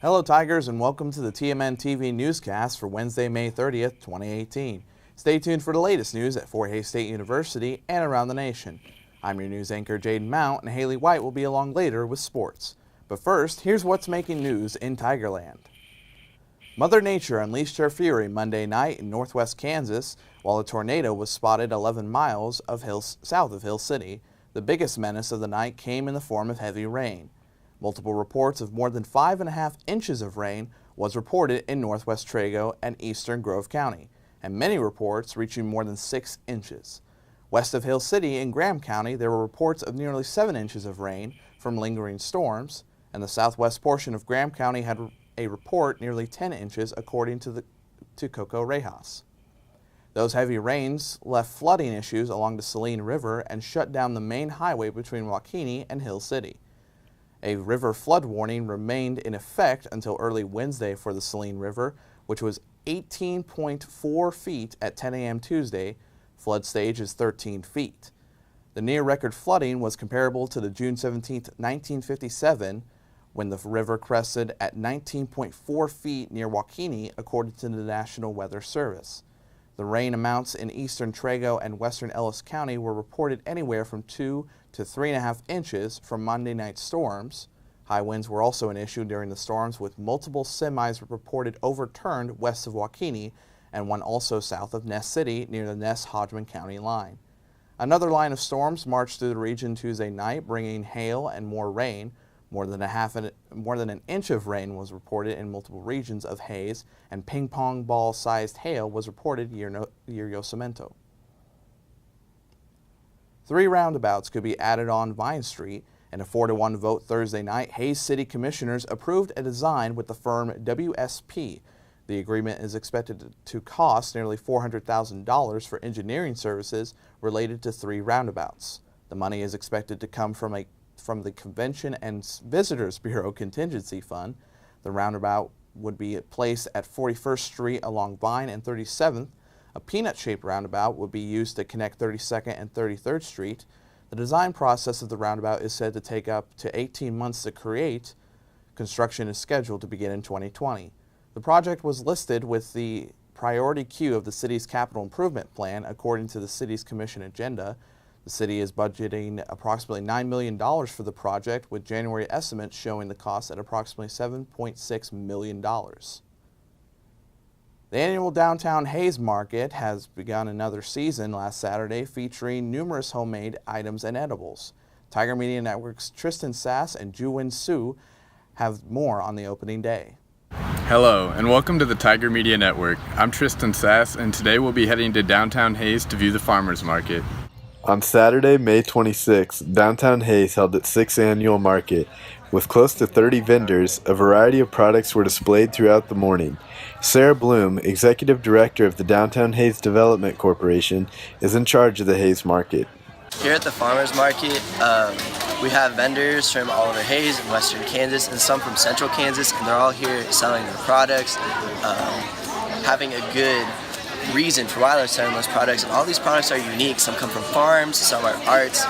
Hello Tigers, and welcome to the TMNtv Newscast for Wednesday, May 30th, 2018. Stay tuned for the latest news at Fort Hays State University and around the nation. I'm your news anchor Jaden Mount, and Haley White will be along later with sports. But first, here's what's making news in Tigerland. Mother Nature unleashed her fury Monday night in northwest Kansas while a tornado was spotted 11 miles south of Hill City. The biggest menace of the night came in the form of heavy rain. Multiple reports of more than 5.5 inches of rain was reported in northwest Trego and eastern Grove County, and many reports reaching more than 6 inches. West of Hill City in Graham County, there were reports of nearly 7 inches of rain from lingering storms, and the southwest portion of Graham County had a report nearly 10 inches according to Coco Rejas. Those heavy rains left flooding issues along the Saline River and shut down the main highway between Waukene and Hill City. A river flood warning remained in effect until early Wednesday for the Saline River, which was 18.4 feet at 10 a.m. Tuesday. Flood stage is 13 feet. The near-record flooding was comparable to the June 17, 1957, when the river crested at 19.4 feet near Waukene, according to the National Weather Service. The rain amounts in eastern Trego and western Ellis County were reported anywhere from 2 to 3.5 inches from Monday night storms. High winds were also an issue during the storms, with multiple semis reported overturned west of Waukene and one also south of Ness City near the Ness-Hodgman County line. Another line of storms marched through the region Tuesday night, bringing hail and more rain. More than an inch of rain was reported in multiple regions of Hays, and ping-pong ball-sized hail was reported near Yosemite. 3 roundabouts could be added on Vine Street. In a 4-1 vote Thursday night, Hays City Commissioners approved a design with the firm WSP. The agreement is expected to cost nearly $400,000 for engineering services related to 3 roundabouts. The money is expected to come from the Convention and Visitors Bureau Contingency Fund. The roundabout would be placed at 41st Street along Vine and 37th. A peanut-shaped roundabout would be used to connect 32nd and 33rd Street. The design process of the roundabout is said to take up to 18 months to create. Construction is scheduled to begin in 2020. The project was listed with the priority queue of the city's capital improvement plan, according to the city's commission agenda. The city is budgeting approximately $9 million for the project, with January estimates showing the cost at approximately $7.6 million. The annual Downtown Hays Market has begun another season last Saturday, featuring numerous homemade items and edibles. Tiger Media Network's Tristan Sass and Juwin Su have more on the opening day. Hello, and welcome to the Tiger Media Network. I'm Tristan Sass, and today we'll be heading to downtown Hays to view the farmers market. On Saturday, May 26th, downtown Hays held its 6th annual market. With close to 30 vendors, a variety of products were displayed throughout the morning. Sarah Bloom, Executive Director of the Downtown Hays Development Corporation, is in charge of the Hays Market. Here at the farmers market, we have vendors from all over Hays and western Kansas and some from central Kansas, and they're all here selling their products, having a good reason for why they're selling those products. And all these products are unique. Some come from farms, some are arts.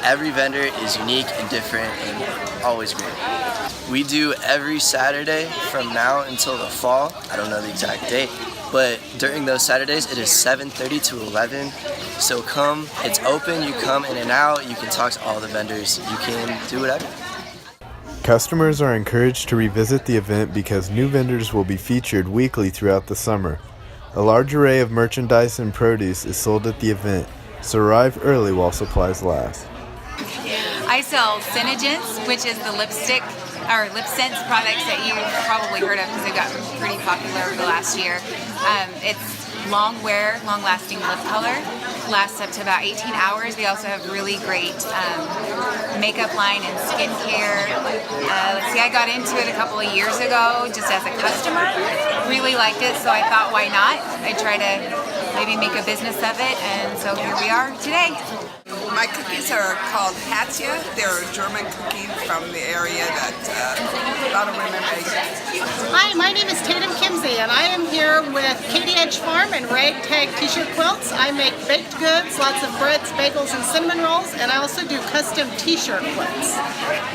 Every vendor is unique and different and always great. We do every Saturday from now until the fall. I don't know the exact date, but during those Saturdays it is 7:30 to 11. So come, it's open, you come in and out, you can talk to all the vendors, you can do whatever. Customers are encouraged to revisit the event because new vendors will be featured weekly throughout the summer. A large array of merchandise and produce is sold at the event, so arrive early while supplies last. I sell Synogens, which is the lipstick or lip scents products that you've probably heard of because they've gotten pretty popular over the last year. It's long wear, long-lasting lip color. Lasts up to about 18 hours. We also have really great makeup line and skincare. Let's see, I got into it a couple of years ago just as a customer. Really liked it, so I thought, why not? I try to maybe make a business of it, and so here we are today. My cookies are called Hatya. They're a German cookie from the area that a lot of women make. Hi, my name is Tatum Kimsey, and I am here with Katie Edge Farm and Ragtag T-shirt quilts. I make baked goods, lots of breads, bagels, and cinnamon rolls, and I also do custom T-shirt quilts.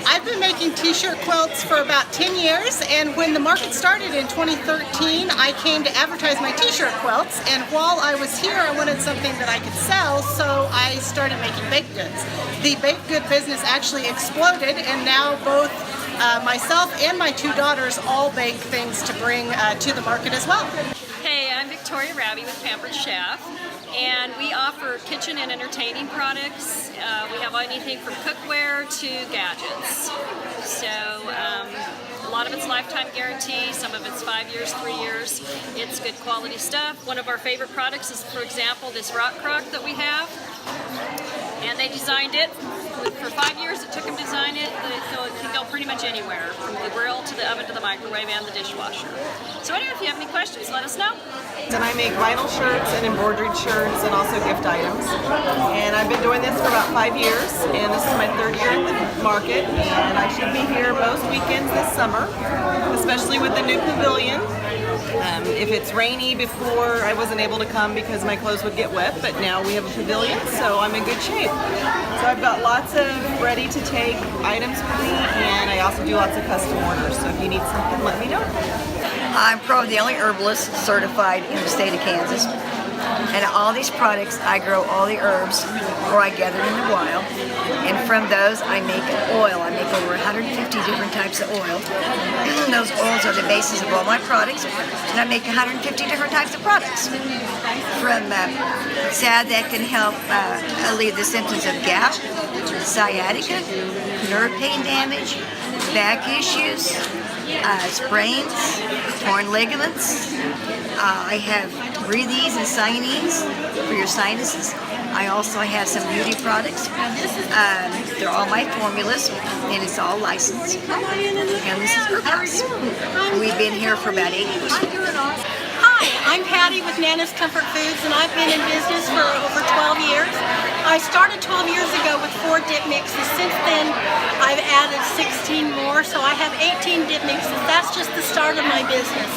I've been making T-shirt quilts for about 10 years, and when the market started in 2013, I came to advertise my T-shirt quilts, and while I was here, I wanted something that I could sell, so I started making baked goods. The baked good business actually exploded, and now both myself and my two daughters all bake things to bring to the market as well. Hey, I'm Victoria Raby with Pampered Chef, and we offer kitchen and entertaining products. We have anything from cookware to gadgets. So a lot of it's lifetime guarantee, some of it's 5 years, 3 years. It's good quality stuff. One of our favorite products is, for example, this rock crock that we have. And they designed it. For 5 years it took them to design it. It can go pretty much anywhere, from the grill to the oven to the microwave and the dishwasher. So anyway, if you have any questions, let us know. And I make vinyl shirts and embroidered shirts and also gift items. And I've been doing this for about 5 years, and this is my 3rd year at the market. And I should be here most weekends this summer, especially with the new pavilion. If it's rainy, before I wasn't able to come because my clothes would get wet, but now we have a pavilion, so I'm in good shape. So I've got lots of ready-to-take items for me, and I also do lots of custom orders, so if you need something, let me know. I'm probably the only herbalist certified in the state of Kansas. And all these products, I grow all the herbs, or I gather in the wild. And from those, I make oil. I make over 150 different types of oil. Those oils are the basis of all my products. And I make 150 different types of products. From salve that can help alleviate the symptoms of gout, sciatica, nerve pain damage, back issues, sprains, torn ligaments. I have breathe-ease and sign-ease for your sinuses. I also have some beauty products. They're all my formulas, and it's all licensed. And this is Herb House. We've been here for about 8 years. Hi, I'm Patty with Nana's Comfort Foods, and I've been in business for over 12 years. I started 12 years ago with 4 dip mixes. Since then, I've added 16 more, so I have 18 dip mixes. That's just the start of my business.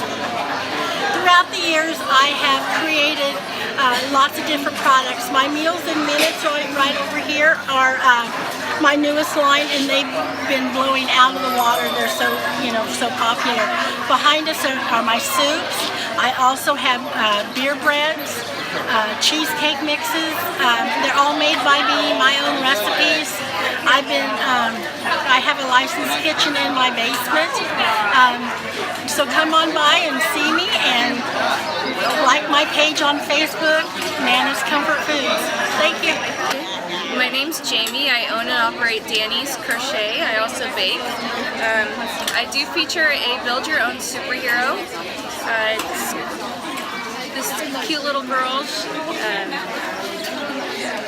Throughout the years, I have created lots of different products. My Meals in Minutes right over here are my newest line, and they've been blowing out of the water. They're so, so popular. Behind us are my soups. I also have beer breads, cheesecake mixes. They're all made by me, my own recipes. I have a licensed kitchen in my basement. So come on by and see me, and like my page on Facebook, Nana's Comfort Foods. Thank you. My name's Jamie. I own and operate Danny's Crochet. I also bake. I do feature a build your own superhero. It's this cute little girl.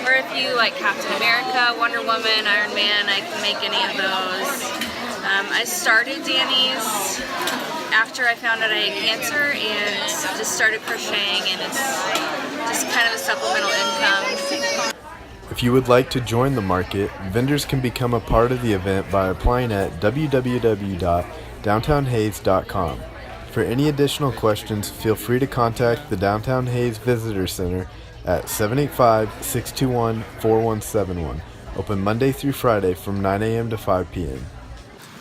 Or if you like Captain America, Wonder Woman, Iron Man, I can make any of those. I started Danny's after I found out I had cancer and just started crocheting, and it's just kind of a supplemental income. If you would like to join the market, vendors can become a part of the event by applying at www.downtownhays.com. For any additional questions, feel free to contact the Downtown Hays Visitor Center at 785-621-4171. Open Monday through Friday from 9 a.m. to 5 p.m.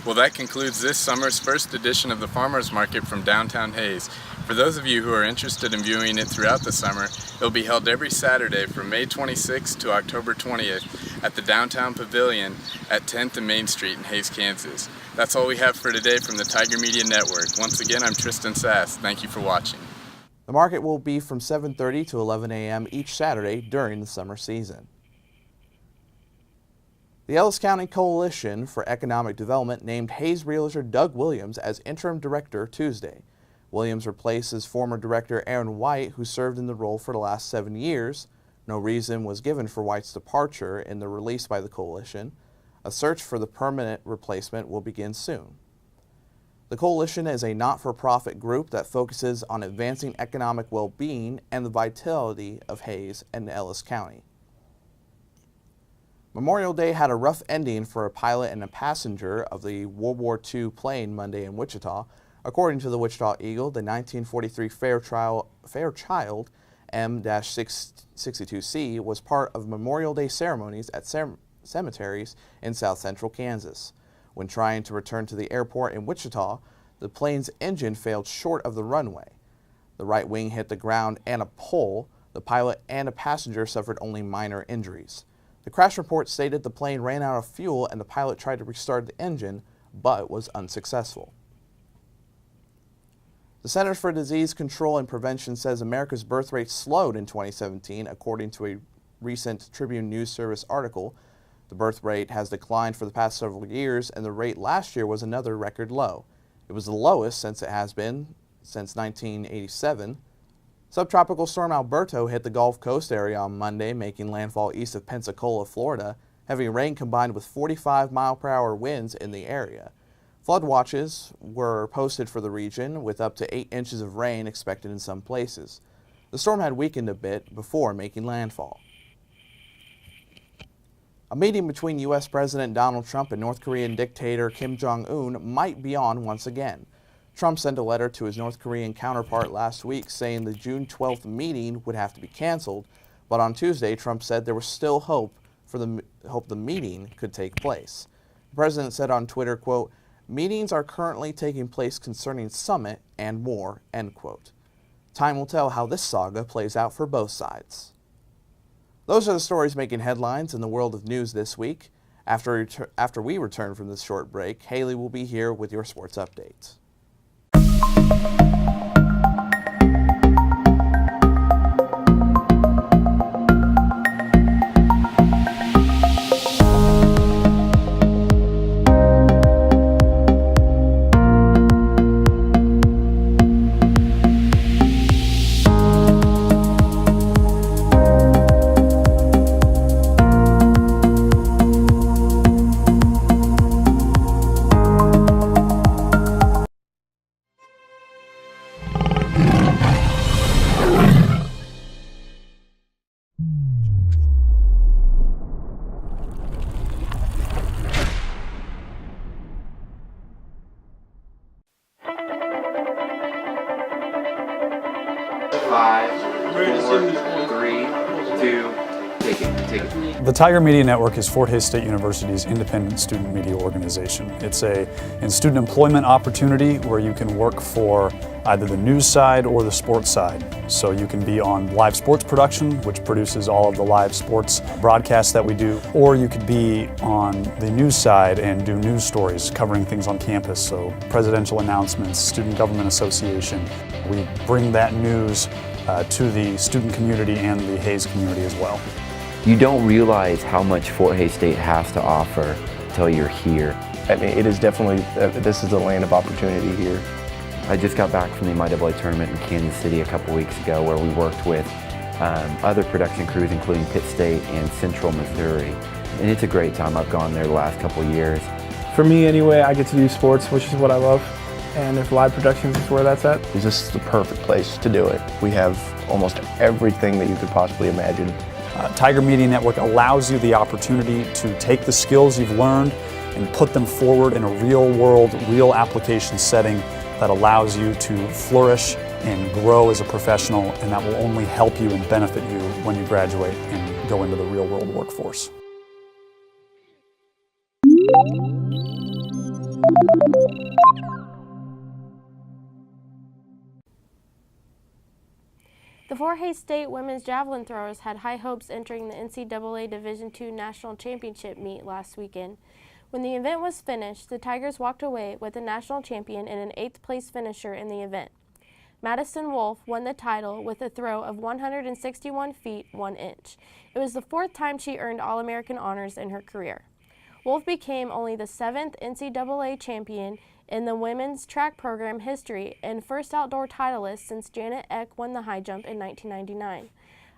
Well, that concludes this summer's first edition of the Farmers Market from Downtown Hays. For those of you who are interested in viewing it throughout the summer, it will be held every Saturday from May 26th to October 20th at the Downtown Pavilion at 10th and Main Street in Hays, Kansas. That's all we have for today from the Tiger Media Network. Once again, I'm Tristan Sass. Thank you for watching. The market will be from 7:30 to 11 a.m. each Saturday during the summer season. The Ellis County Coalition for Economic Development named Hays Realtor Doug Williams as interim director Tuesday. Williams replaces former director Aaron White, who served in the role for the last 7 years. No reason was given for White's departure in the release by the coalition. A search for the permanent replacement will begin soon. The coalition is a not-for-profit group that focuses on advancing economic well-being and the vitality of Hays and Ellis County. Memorial Day had a rough ending for a pilot and a passenger of the World War II plane Monday in Wichita. According to the Wichita Eagle, the 1943 Fairchild M-62C was part of Memorial Day ceremonies at cemeteries in south central Kansas. When trying to return to the airport in Wichita, the plane's engine failed short of the runway. The right wing hit the ground and a pole. The pilot and a passenger suffered only minor injuries. The crash report stated the plane ran out of fuel and the pilot tried to restart the engine, but was unsuccessful. The Centers for Disease Control and Prevention says America's birth rate slowed in 2017, according to a recent Tribune News Service article. The birth rate has declined for the past several years, and the rate last year was another record low. It was the lowest since it has been since 1987. Subtropical storm Alberto hit the Gulf Coast area on Monday, making landfall east of Pensacola, Florida. Heavy rain combined with 45-mile-per-hour winds in the area. Flood watches were posted for the region, with up to 8 inches of rain expected in some places. The storm had weakened a bit before making landfall. A meeting between U.S. President Donald Trump and North Korean dictator Kim Jong-un might be on once again. Trump sent a letter to his North Korean counterpart last week saying the June 12th meeting would have to be canceled, but on Tuesday Trump said there was still hope the meeting could take place. The president said on Twitter, quote, "Meetings are currently taking place concerning summit and more," end quote. Time will tell how this saga plays out for both sides. Those are the stories making headlines in the world of news this week. After we return from this short break, Haley will be here with your sports update. The Tiger Media Network is Fort Hays State University's independent student media organization. It's a student employment opportunity where you can work for either the news side or the sports side. So you can be on live sports production, which produces all of the live sports broadcasts that we do, or you could be on the news side and do news stories covering things on campus, so presidential announcements, student government association. We bring that news to the student community and the Hays community as well. You don't realize how much Fort Hays State has to offer until you're here. I mean, it is definitely, this is a land of opportunity here. I just got back from the MIAA tournament in Kansas City a couple weeks ago where we worked with other production crews including Pitt State and Central Missouri. And it's a great time. I've gone there the last couple of years. For me anyway, I get to do sports, which is what I love. And if live productions is where that's at. This is the perfect place to do it. We have almost everything that you could possibly imagine. Tiger Media Network allows you the opportunity to take the skills you've learned and put them forward in a real world, real application setting that allows you to flourish and grow as a professional, and that will only help you and benefit you when you graduate and go into the real world workforce. The Fort Hays State women's javelin throwers had high hopes entering the NCAA Division II National Championship meet last weekend. When the event was finished, the Tigers walked away with a national champion and an 8th place finisher in the event. Madison Wolf won the title with a throw of 161 feet 1 inch. It was the 4th time she earned All-American honors in her career. Wolf became only the 7th NCAA champion in the women's track program history and first outdoor titleist since Janet Eck won the high jump in 1999.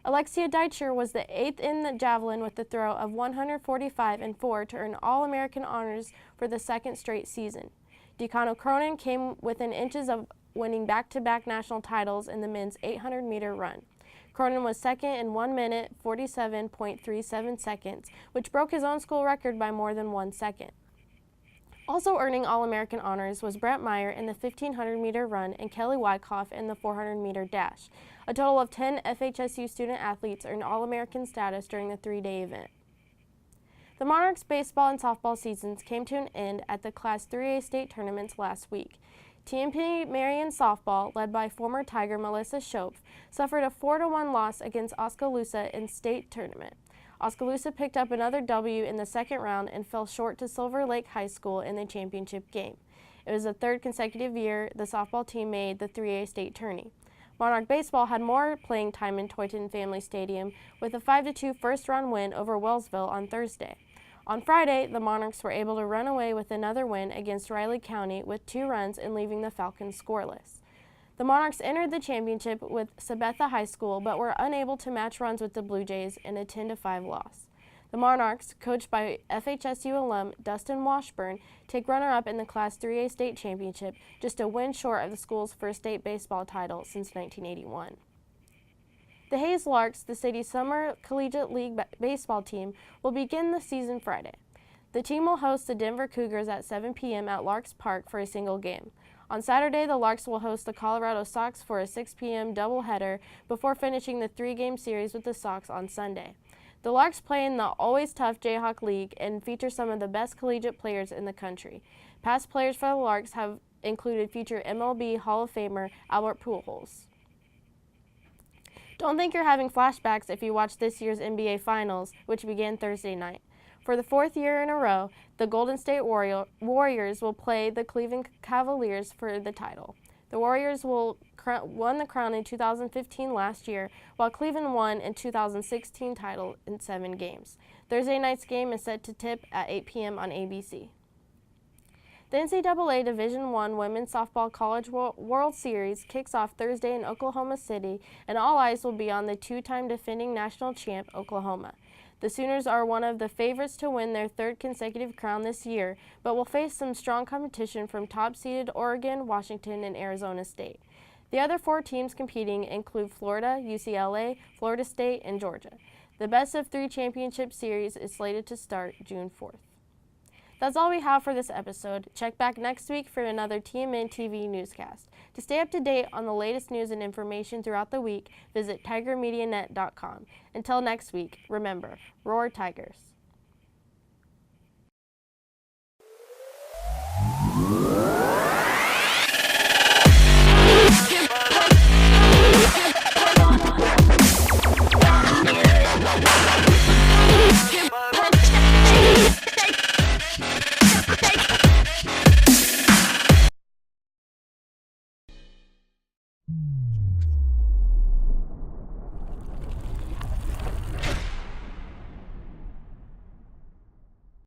Alexia Deitcher was the 8th in the javelin with a throw of 145 and 4 to earn All-American honors for the second straight season. Decano Cronin came within inches of winning back-to-back national titles in the men's 800-meter run. Cronin was second in 1 minute 47.37 seconds, which broke his own school record by more than 1 second. Also earning All-American honors was Brent Meyer in the 1,500-meter run and Kelly Wyckoff in the 400-meter dash. A total of 10 FHSU student athletes earned All-American status during the 3-day event. The Monarchs' baseball and softball seasons came to an end at the Class 3A state tournaments last week. TMP Marion softball, led by former Tiger Melissa Schoepf, suffered a 4-1 loss against Oskaloosa in state tournament. Oskaloosa picked up another W in the second round and fell short to Silver Lake High School in the championship game. It was the third consecutive year the softball team made the 3A state tourney. Monarch baseball had more playing time in Toyton Family Stadium with a 5-2 first-round win over Wellsville on Thursday. On Friday, the Monarchs were able to run away with another win against Riley County with 2 runs and leaving the Falcons scoreless. The Monarchs entered the championship with Sabetha High School but were unable to match runs with the Blue Jays in a 10-5 loss. The Monarchs, coached by FHSU alum Dustin Washburn, take runner-up in the Class 3A state championship, just a win short of the school's first state baseball title since 1981. The Hayes Larks, the city's summer collegiate league baseball team, will begin the season Friday. The team will host the Denver Cougars at 7 p.m. at Larks Park for a single game. On Saturday, the Larks will host the Colorado Sox for a 6 p.m. doubleheader before finishing the 3-game series with the Sox on Sunday. The Larks play in the always tough Jayhawk League and feature some of the best collegiate players in the country. Past players for the Larks have included future MLB Hall of Famer Albert Pujols. Don't think you're having flashbacks if you watch this year's NBA Finals, which began Thursday night. For the 4th year in a row, the Golden State Warriors will play the Cleveland Cavaliers for the title. The Warriors won the crown in 2015 last year, while Cleveland won in 2016 title in 7 games. Thursday night's game is set to tip at 8 p.m. on ABC. The NCAA Division I Women's Softball College World Series kicks off Thursday in Oklahoma City, and all eyes will be on the 2-time defending national champ, Oklahoma. The Sooners are one of the favorites to win their 3rd consecutive crown this year, but will face some strong competition from top-seeded Oregon, Washington, and Arizona State. The other 4 teams competing include Florida, UCLA, Florida State, and Georgia. The best-of-3 championship series is slated to start June 4th. That's all we have for this episode. Check back next week for another TMNtv Newscast. To stay up to date on the latest news and information throughout the week, visit TigerMediaNet.com. Until next week, remember, roar Tigers.